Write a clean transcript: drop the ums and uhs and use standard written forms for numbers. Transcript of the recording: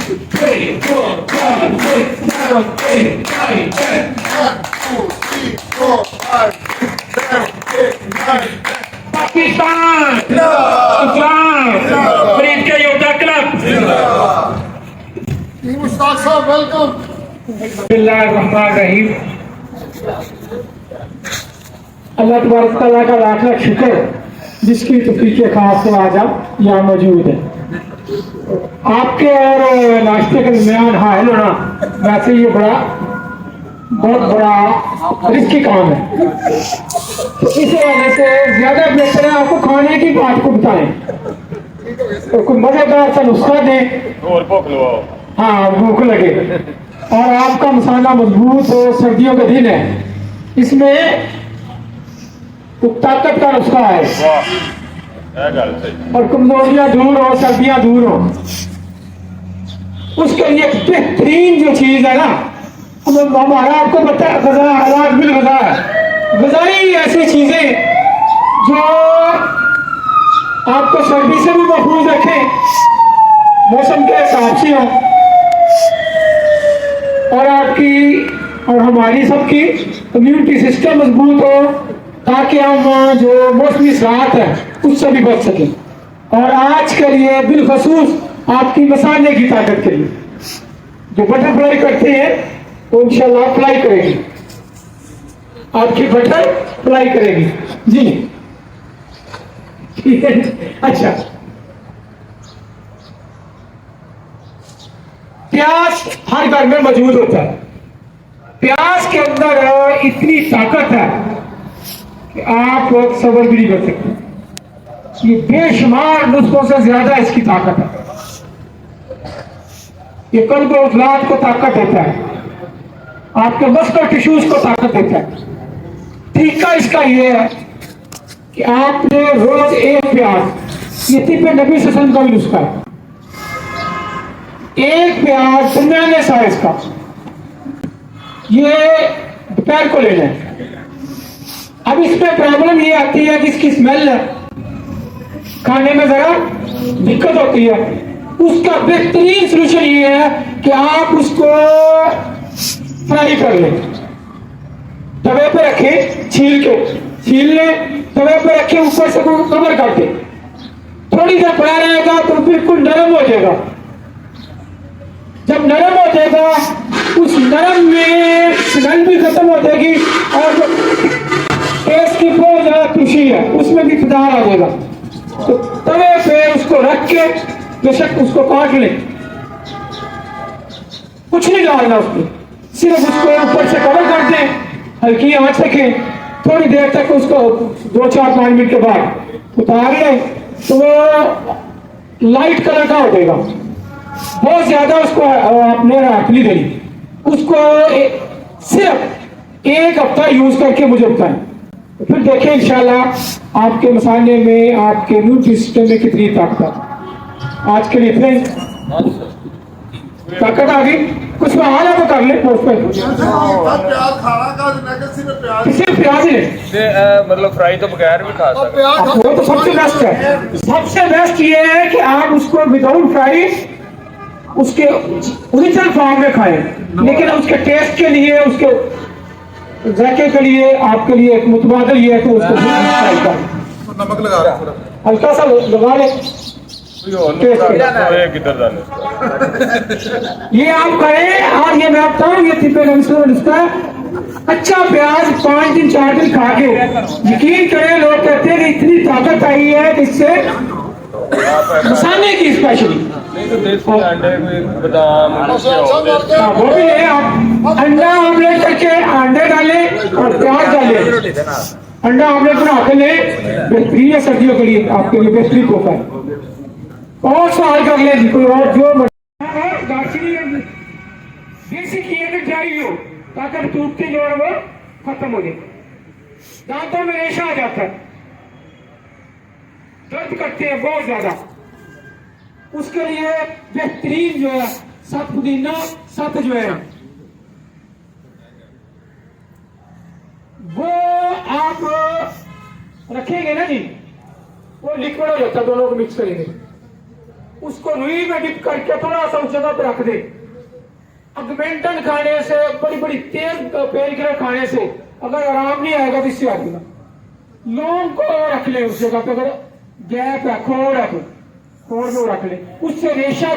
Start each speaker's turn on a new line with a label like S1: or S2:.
S1: 3, 4, 5, 6, 7, 8, 9, 10.
S2: 1, 2, 3, 4, 5, 6, 7, 8, 9, 10.
S1: पाकिस्तान इस्लाम फरीद के योद्धा क्लब
S2: मुश्ताक साहब वेलकम।
S1: बिस्मिल्लाहिर्रहमानिर्रहीम। अल्लाह तबारक तआला का लाख लाख शुक्र जिसकी तौफीक के खास से आज आप यहाँ मौजूद है। आपके और नाश्ते के दरमियान हायल होना वैसे ये बहुत बड़ा रिस्की काम है, तो इस वजह से ज्यादा बेहतर है आपको खाने की बात को बताएं, तो कोई मजेदार सा नुस्खा दें
S3: और भूख लो।
S1: हाँ भूख लगे और आपका मसाला मजबूत हो, सर्दियों का दिन है, इसमें ताकत का नुस्खा है और कमजोरियां दूर हो, सर्दियां दूर हो, उसके लिए बेहतरीन जो चीज है ना हमारा आपको पता है गजा हालात बिल गजा है, गजाई ऐसी चीजें जो आपको सर्दी से भी महफूज रखें, मौसम के हिसाब से हो और आपकी और हमारी सबकी इम्यूनिटी सिस्टम मजबूत हो, ताकि हम जो मौसमी सराहत है उससे भी बच सकें। और आज के लिए बिलखसूस आपकी मसाले की ताकत के लिए जो बटरफ्लाई करते हैं वो इंशाल्लाह फ्लाई करेगी, आपकी बटर फ्लाई करेगी जी। ठीक है, अच्छा प्याज हर घर में मौजूद होता है, प्याज के अंदर इतनी ताकत है कि आप सबर भी नहीं कर सकते, ये बेशुमार नुस्खों से ज्यादा इसकी ताकत है, ये कल्ब और औलाद को ताकत देता है, आपके मस्कुलर टिश्यूज को ताकत देता है। तरीका इसका ये है कि आपने रोज एक प्याज, ये तिब्बे नबी सल्लल्लाहु अलैहि वसल्लम का भी नुस्खा है, एक प्याज दरमियाने साइज का ये दोपहर को लेना है। अब इसमें प्रॉब्लम ये आती है कि इसकी स्मेल है, खाने में जरा दिक्कत होती है, उसका बेहतरीन सोल्यूशन ये है कि आप उसको फ्राई कर लें, तवे पे रखें, छील लें, तवे पे रखें, ऊपर से कवर कर दें, थोड़ी देर पड़ा रहेगा तो बिल्कुल नरम हो जाएगा। जब नरम हो जाएगा उस नरम में स्मेल भी खत्म हो जाएगी और टेस्ट की बहुत ज्यादा खुशी है उसमें भी खुदार आ जाएगा। तो तवे पे उसको रख के बेशक उसको काट लें, कुछ नहीं डालना उसमें, सिर्फ उसको ऊपर से कवर कर दें, हल्की आंच रखें, थोड़ी देर तक उसको 2-4-5 मिनट के बाद उतार लें तो वो लाइट कलर का हो जाएगा, बहुत ज्यादा उसको आपने राख नहीं देनी, उसको सिर्फ 1 हफ्ता यूज करके मुझे बताएं, फिर देखें इंशाल्लाह आपके मसाले में, आपके इम्यून सिस्टम में कितनी ताकत है। आज के लिए इतने ताकत आ गई, कुछ बहाना तो कर ले पोस्ट पर,
S2: प्याज खाना का लेगेसी में प्याज,
S1: सिर्फ प्याज ही ले,
S3: मतलब फ्राई तो बगैर भी खा सकते हैं।
S1: वो तो सबसे बेस्ट है, सबसे बेस्ट ये है कि आप उसको विदाउट फ्राई उसके ओरिजिनल फॉर्म में खाएं, लेकिन उसके टेस्ट के लिए, उसके जायके के लिए आपके लिए एक मुतबादल ये है कि उसको फ्राई करें,
S2: नमक लगा रहा
S1: हल्का सा लगा ले,
S3: किधर जाने
S1: ये आप करें। और ये मैं बताऊं ये तिब्बे नुस्खा, अच्छा प्याज 5 दिन 4 दिन खा के यकीन करें लोग कहते हैं कि इतनी ताकत आई है कि इससे मसाले की स्पेशली
S3: अंडे बादाम
S1: वो भी है, आप अंडा ऑमलेट करके अंडे डालें और प्याज डालें, अंडा ऑमलेट बना के ले, बेहतरीन है सर्दियों के लिए, आपके लिए बेहतरीन होता है। और सवाल कर ले जी कोई और जो देसी घी में ड्राई हो ताकि टूटती जो है वो खत्म हो जाए, दांतों में रेशा आ जाता है, दर्द करते हैं बहुत ज्यादा, उसके लिए बेहतरीन जो है 7 पुदीना 7 जो है वो आप रखेंगे ना जी, वो लिक्विड हो जाता है, दोनों को मिक्स करेंगे, उसको रुई में डिप करके थोड़ा सा उस जगह पे रख दे। अगमेंटन खाने से, बड़ी बड़ी तेज पेन किलर खाने से अगर आराम नहीं आएगा तो इससे आएगा। लौंग को रख ले उस जगह पे, अगर गैप है, खोड़ है, खोड़ में रख ले, उससे रेशा